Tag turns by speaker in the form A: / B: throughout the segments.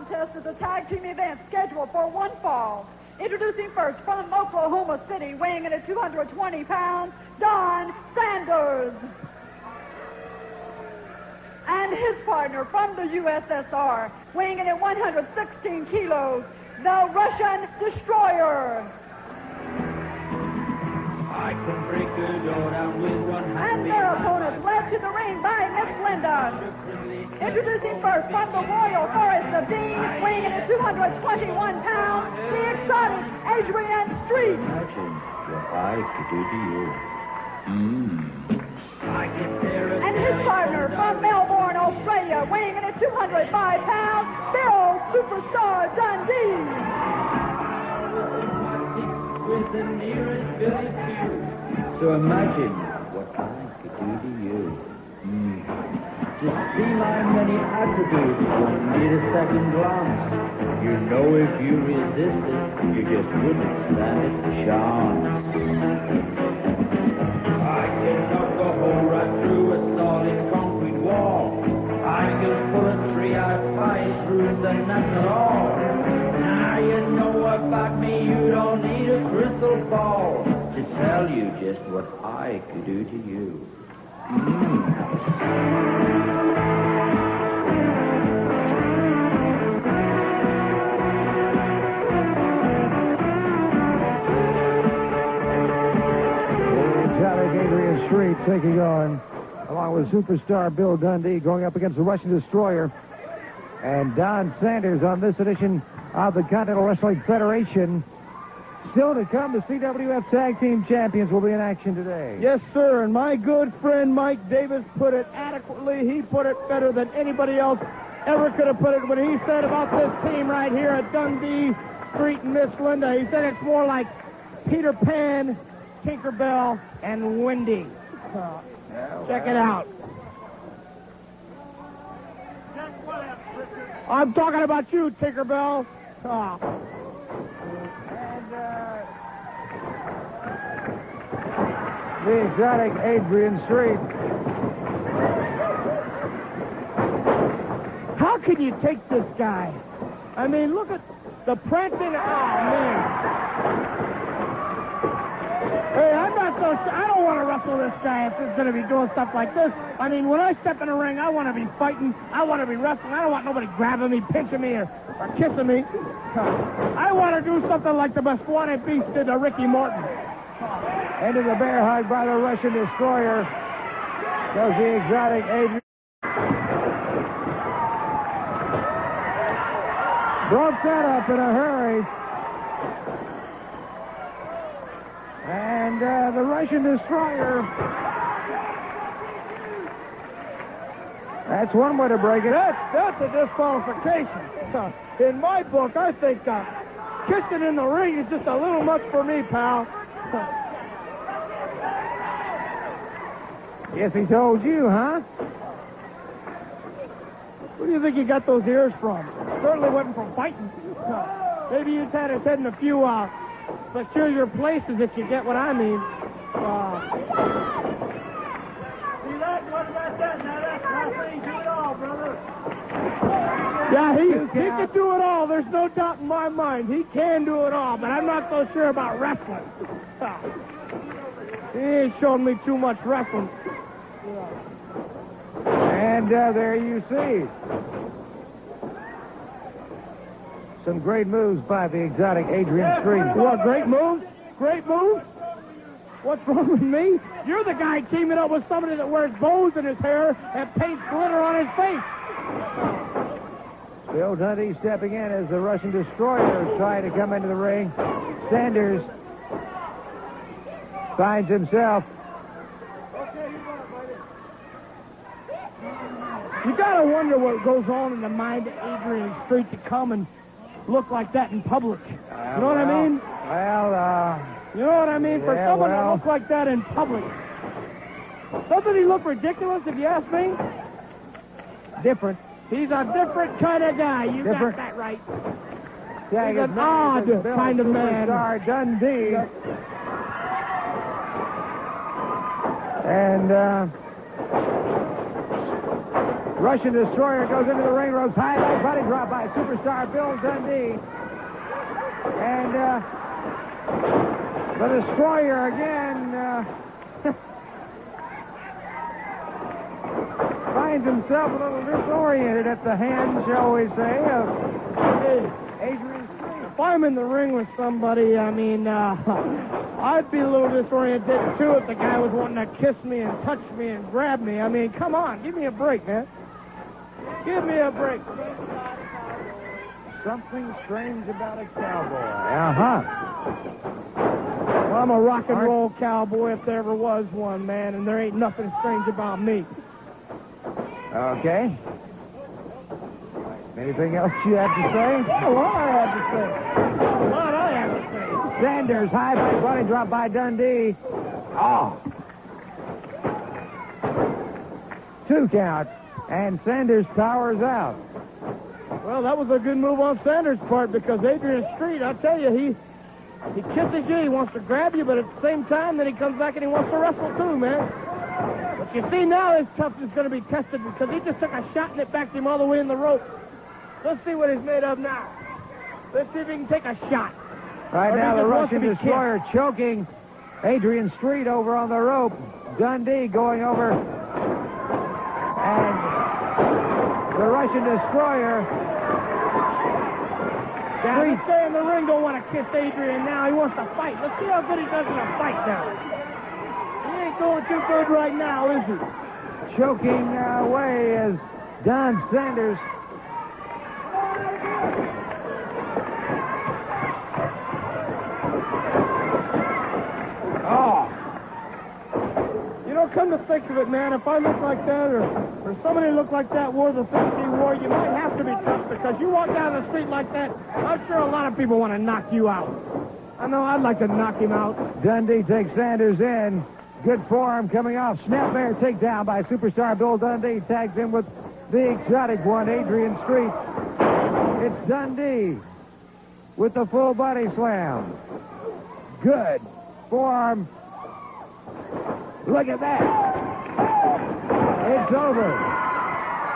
A: contest is a tag team event scheduled for one fall. Introducing first from Oklahoma City, weighing in at 220 pounds, Don Sanders. And his partner from the USSR, weighing in at 116 kilos, the Russian Destroyer.
B: I can break a door down with one hand.
A: And their opponents led to the ring by Miss Linda. Introducing first from the Royal Forest of Dean, weighing in at 221 pounds, the exotic Adrian Street.
C: Imagine what I could do to you.
A: And his partner from Melbourne, Australia, weighing in at 205 pounds, Bill Superstar Dundee.
B: With the nearest village to you.
C: So imagine what I could do to you. Just see my many attributes, won't need a second glance. You know if you resisted, you just wouldn't stand a chance.
B: I can knock a hole right through a solid concrete wall. I can pull a tree out five throughs and that's not all. Now you know about me, you don't need a crystal ball
C: To tell you just what I could do to you.
D: Adrian Street taking on, along with superstar Bill Dundee, going up against the Russian Destroyer. And Don Sanders on this edition of the Continental Wrestling Federation. Still to come, the CWF Tag Team Champions will be in action today.
E: Yes, sir, and my good friend Mike Davis put it adequately. He put it better than anybody else ever could have put it when he said about this team right here at Dundee Street and Miss Linda. He said it's more like Peter Pan, Tinkerbell, and Wendy. Check it out. I'm talking about you, Tinkerbell.
D: The exotic Adrian Street.
E: How can you take this guy? I mean, look at the prancing. Oh, man. Hey, I'm not so sure. I don't want to wrestle this guy if he's going to be doing stuff like this. I mean, when I step in the ring, I want to be fighting. I want to be wrestling. I don't want nobody grabbing me, pinching me, or kissing me. I want to do something like the Botswana Beast did to Ricky Morton.
D: Into the bear hug by the Russian Destroyer. Goes the exotic Adrian. Broke that up in a hurry. And the Russian Destroyer. That's one way to break it.
E: That's a disqualification. In my book, I think kissing in the ring is just a little much for me, pal.
D: Yes, he told you, huh?
E: Where do you think you got those ears from? Certainly wasn't from fighting. Maybe you just had his head in a few peculiar places, if you get what I mean. See that? What about that? Now that's my thing. Do it all, brother. Yeah, he can do it all. There's no doubt in my mind. He can do it all, but I'm not so sure about wrestling. He ain't showing me too much wrestling.
D: And there you see. Some great moves by the exotic Adrian Street.
E: What, great moves? Great moves? What's wrong with me? You're the guy teaming up with somebody that wears bows in his hair and paints glitter on his face.
D: Bill Dundee stepping in as the Russian Destroyer trying to come into the ring. Sanders finds himself.
E: You gotta wonder what goes on in the mind of Adrian Street to come and look like that in public. You know what I mean?
D: Well,
E: you know what I mean? For
D: yeah,
E: someone
D: well.
E: to look like that in public. Doesn't he look ridiculous, if you ask me?
D: different.
E: He's a different kind of guy. You
D: Different.
E: got that right.
D: Yeah,
E: He's an odd kind of man.
D: Superstar Dundee. Russian Destroyer goes into the ring ropes. High leg body drop by superstar Bill Dundee. And the Destroyer again finds himself a little disoriented at the hands, shall we say, of Adrian Street.
E: If I'm in the ring with somebody, I mean, I'd be a little disoriented, too, if the guy was wanting to kiss me and touch me and grab me. I mean, come on, give me a break, man. Give me a break.
D: Something strange about a cowboy.
E: Well, I'm a rock and roll cowboy if there ever was one, man, and there ain't nothing strange about me.
D: Okay. Anything else you have to say?
E: A lot I have to say. A lot I have to say.
D: Sanders, high back body drop by Dundee. Oh. 2 count, and Sanders powers out.
E: Well, that was a good move on Sanders' part because Adrian Street, I tell you, he kisses you, he wants to grab you, but at the same time, then he comes back and he wants to wrestle too, man. But you see, now his toughness is going to be tested because he just took a shot and it backed him all the way in the rope. Let's see what he's made of now. Let's see if he can take a shot.
D: Right now, the Russian Destroyer choking Adrian Street over on the rope. Dundee going over. And the Russian Destroyer.
E: Now, this guy in the ring don't want to kiss Adrian now. He wants to fight. Let's see how good he does in a fight now. He ain't going too good right now, is he?
D: Choking away as Don Sanders.
E: Oh. You know, come to think of it, man, if I look like that or somebody looked like that wore the things he wore, you might have to be tough because you walk down the street like that, I'm sure a lot of people want to knock you out. I know I'd like to knock him out.
D: Dundee takes Sanders in. Good forearm coming off. Snap bear takedown by superstar Bill Dundee. Tags in with the exotic one, Adrian Street. It's Dundee with the full body slam. Good forearm. Look at that. It's over.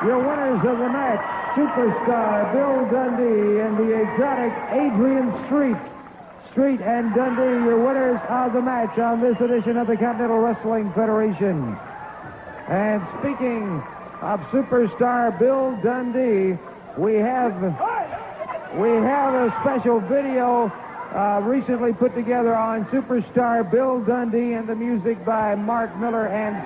D: Your winners of the match, superstar Bill Dundee and the exotic Adrian Street. Street and Dundee, your winners of the match on this edition of the Continental Wrestling Federation. And speaking of superstar Bill Dundee, we have a special video recently put together on superstar Bill Dundee and the music by Mark Miller and